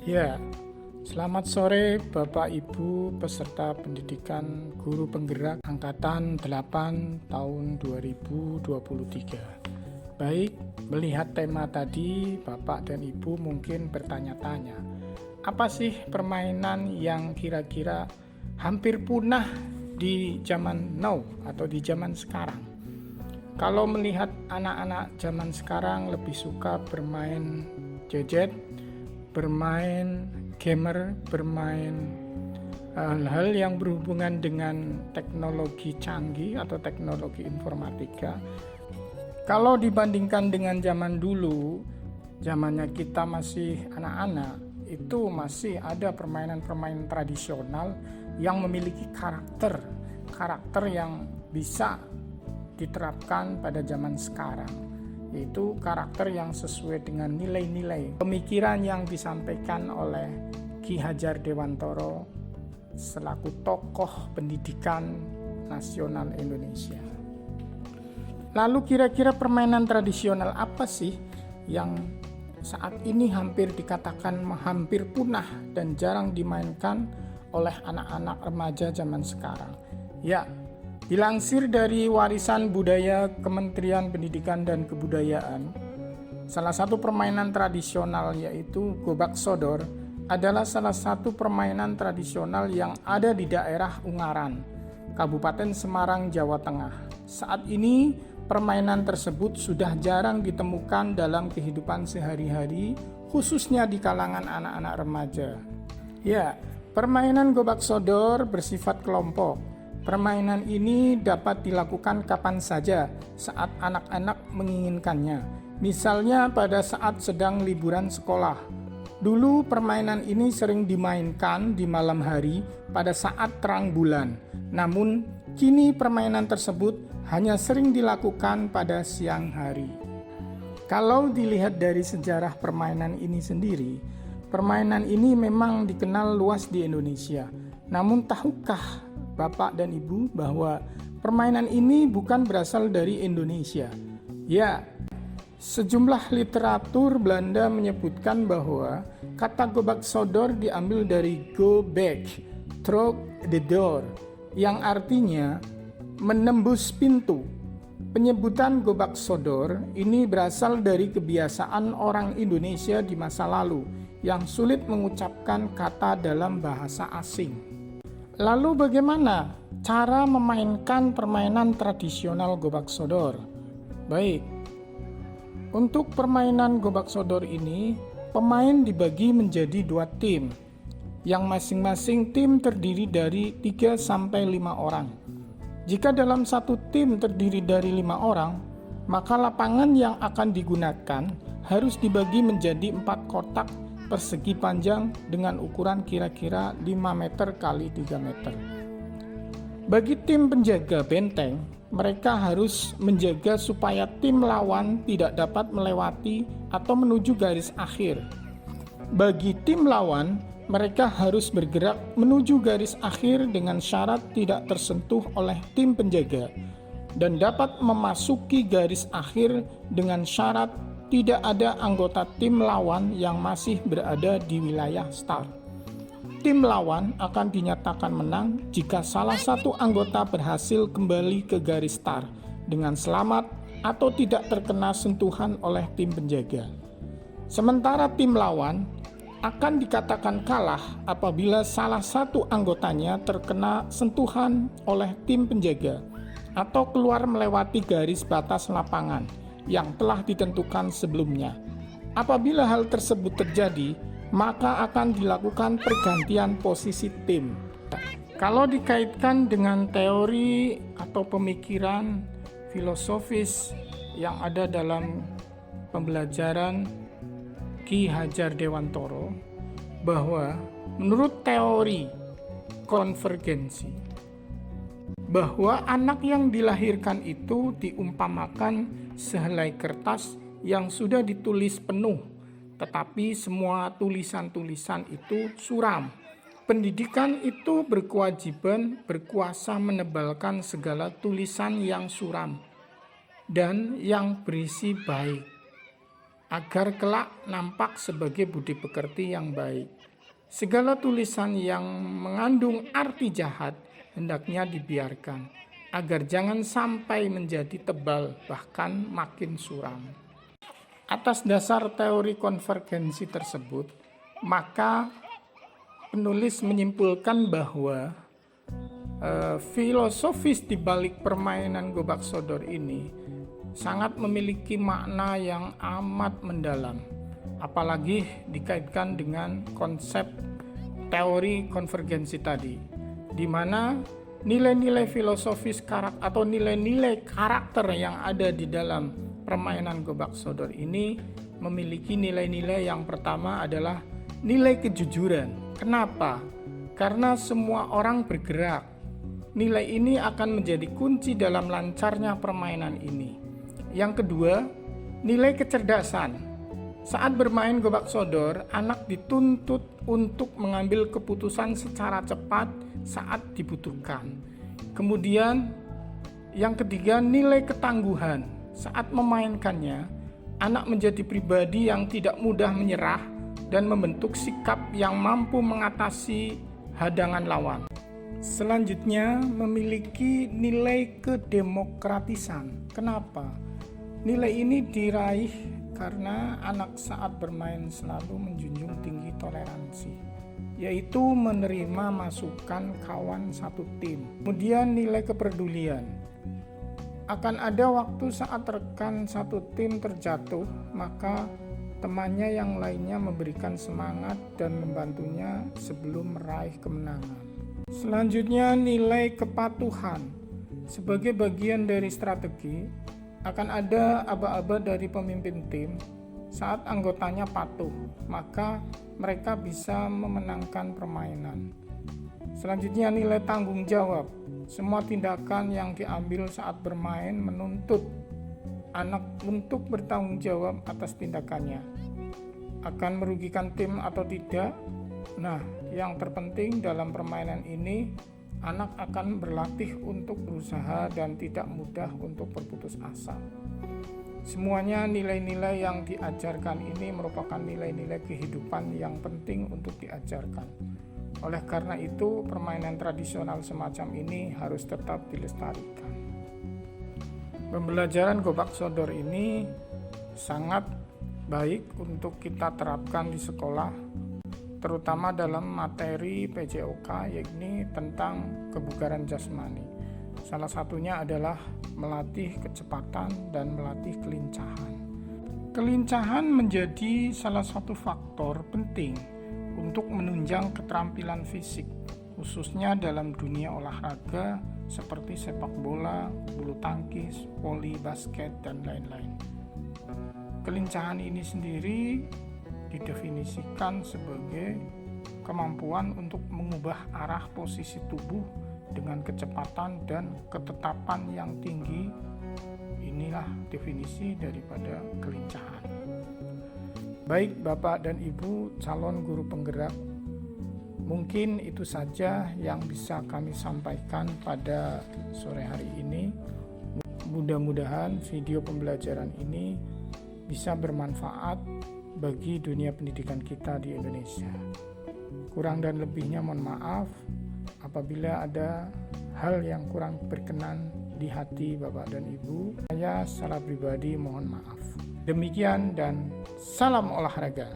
Ya, selamat sore Bapak Ibu peserta pendidikan guru penggerak angkatan 8 tahun 2023. Baik, melihat tema tadi Bapak dan Ibu mungkin bertanya-tanya, apa sih permainan yang kira-kira hampir punah di zaman now atau di zaman sekarang? Kalau melihat anak-anak zaman sekarang lebih suka bermain gadget, bermain gamer, bermain hal-hal yang berhubungan dengan teknologi canggih atau teknologi informatika. Kalau dibandingkan dengan zaman dulu, zamannya kita masih anak-anak, itu masih ada permainan-permainan tradisional yang memiliki karakter yang bisa diterapkan pada zaman sekarang, yaitu karakter yang sesuai dengan nilai-nilai pemikiran yang disampaikan oleh Ki Hajar Dewantoro selaku tokoh pendidikan nasional Indonesia. Lalu kira-kira permainan tradisional apa sih yang saat ini hampir dikatakan hampir punah dan jarang dimainkan oleh anak-anak remaja zaman sekarang? Ya, dilansir dari Warisan Budaya Kementerian Pendidikan dan Kebudayaan, salah satu permainan tradisional yaitu Gobak Sodor adalah salah satu permainan tradisional yang ada di daerah Ungaran, Kabupaten Semarang, Jawa Tengah. Saat ini permainan tersebut sudah jarang ditemukan dalam kehidupan sehari-hari, khususnya di kalangan anak-anak remaja. Ya, permainan Gobak Sodor bersifat kelompok. Permainan ini dapat dilakukan kapan saja saat anak-anak menginginkannya. Misalnya pada saat sedang liburan sekolah. Dulu permainan ini sering dimainkan di malam hari pada saat terang bulan. Namun kini permainan tersebut hanya sering dilakukan pada siang hari. Kalau dilihat dari sejarah permainan ini sendiri, permainan ini memang dikenal luas di Indonesia. Namun tahukah Bapak dan Ibu bahwa permainan ini bukan berasal dari Indonesia? Ya, sejumlah literatur Belanda menyebutkan bahwa kata Gobak Sodor diambil dari go back, through the door, yang artinya menembus pintu. Penyebutan Gobak Sodor ini berasal dari kebiasaan orang Indonesia di masa lalu yang sulit mengucapkan kata dalam bahasa asing. Lalu bagaimana cara memainkan permainan tradisional Gobak Sodor? Baik, untuk permainan Gobak Sodor ini, pemain dibagi menjadi 2 tim, yang masing-masing tim terdiri dari 3-5 orang. Jika dalam satu tim terdiri dari 5 orang, maka lapangan yang akan digunakan harus dibagi menjadi 4 kotak persegi panjang dengan ukuran kira-kira 5 meter kali 3 meter. Bagi tim penjaga benteng, mereka harus menjaga supaya tim lawan tidak dapat melewati atau menuju garis akhir. Bagi tim lawan, mereka harus bergerak menuju garis akhir dengan syarat tidak tersentuh oleh tim penjaga dan dapat memasuki garis akhir dengan syarat tidak ada anggota tim lawan yang masih berada di wilayah start. Tim lawan akan dinyatakan menang jika salah satu anggota berhasil kembali ke garis start dengan selamat atau tidak terkena sentuhan oleh tim penjaga. Sementara tim lawan akan dikatakan kalah apabila salah satu anggotanya terkena sentuhan oleh tim penjaga atau keluar melewati garis batas lapangan yang telah ditentukan sebelumnya. Apabila hal tersebut terjadi, maka akan dilakukan pergantian posisi tim. Kalau dikaitkan dengan teori atau pemikiran filosofis yang ada dalam pembelajaran Ki Hajar Dewantoro, bahwa menurut teori konvergensi, bahwa anak yang dilahirkan itu diumpamakan sehelai kertas yang sudah ditulis penuh, tetapi semua tulisan-tulisan itu suram. Pendidikan itu berkuasa menebalkan segala tulisan yang suram dan yang berisi baik, agar kelak nampak sebagai budi pekerti yang baik. Segala tulisan yang mengandung arti jahat hendaknya dibiarkan, agar jangan sampai menjadi tebal bahkan makin suram. Atas dasar teori konvergensi tersebut, maka penulis menyimpulkan bahwa filosofis di balik permainan gobak sodor ini sangat memiliki makna yang amat mendalam, apalagi dikaitkan dengan konsep teori konvergensi tadi, di mana nilai-nilai filosofis atau nilai-nilai karakter yang ada di dalam permainan gobak sodor ini memiliki nilai-nilai yang pertama adalah nilai kejujuran. Kenapa? Karena semua orang bergerak. Nilai ini akan menjadi kunci dalam lancarnya permainan ini. Yang kedua, nilai kecerdasan. Saat bermain gobak sodor, anak dituntut untuk mengambil keputusan secara cepat saat dibutuhkan. Kemudian, yang ketiga, nilai ketangguhan. Saat memainkannya, anak menjadi pribadi yang tidak mudah menyerah dan membentuk sikap yang mampu mengatasi hadangan lawan. Selanjutnya, memiliki nilai kedemokratisan. Kenapa? Nilai ini diraih karena anak saat bermain selalu menjunjung tinggi toleransi, yaitu menerima masukan kawan satu tim. Kemudian nilai kepedulian. Akan ada waktu saat rekan satu tim terjatuh, maka temannya yang lainnya memberikan semangat dan membantunya sebelum meraih kemenangan. Selanjutnya nilai kepatuhan. Sebagai bagian dari strategi, akan ada aba-aba dari pemimpin tim. Saat anggotanya patuh, maka mereka bisa memenangkan permainan. Selanjutnya nilai tanggung jawab. Semua tindakan yang diambil saat bermain menuntut anak untuk bertanggung jawab atas tindakannya. Akan merugikan tim atau tidak? Nah, yang terpenting dalam permainan ini, anak akan berlatih untuk berusaha dan tidak mudah untuk berputus asa. Semuanya nilai-nilai yang diajarkan ini merupakan nilai-nilai kehidupan yang penting untuk diajarkan. Oleh karena itu, permainan tradisional semacam ini harus tetap dilestarikan. Pembelajaran gobak sodor ini sangat baik untuk kita terapkan di sekolah, terutama dalam materi PJOK, yakni tentang kebugaran jasmani. Salah satunya adalah melatih kecepatan dan melatih kelincahan. Kelincahan menjadi salah satu faktor penting untuk menunjang keterampilan fisik, khususnya dalam dunia olahraga seperti sepak bola, bulu tangkis, voli, basket, dan lain-lain. Kelincahan ini sendiri didefinisikan sebagai kemampuan untuk mengubah arah posisi tubuh dengan kecepatan dan ketetapan yang tinggi. Inilah definisi daripada kelincahan. Baik Bapak dan Ibu calon guru penggerak, mungkin itu saja yang bisa kami sampaikan pada sore hari ini. Mudah-mudahan video pembelajaran ini bisa bermanfaat bagi dunia pendidikan kita di Indonesia. Kurang dan lebihnya mohon maaf apabila ada hal yang kurang berkenan di hati Bapak dan Ibu. Saya secara pribadi mohon maaf. Demikian dan salam olahraga.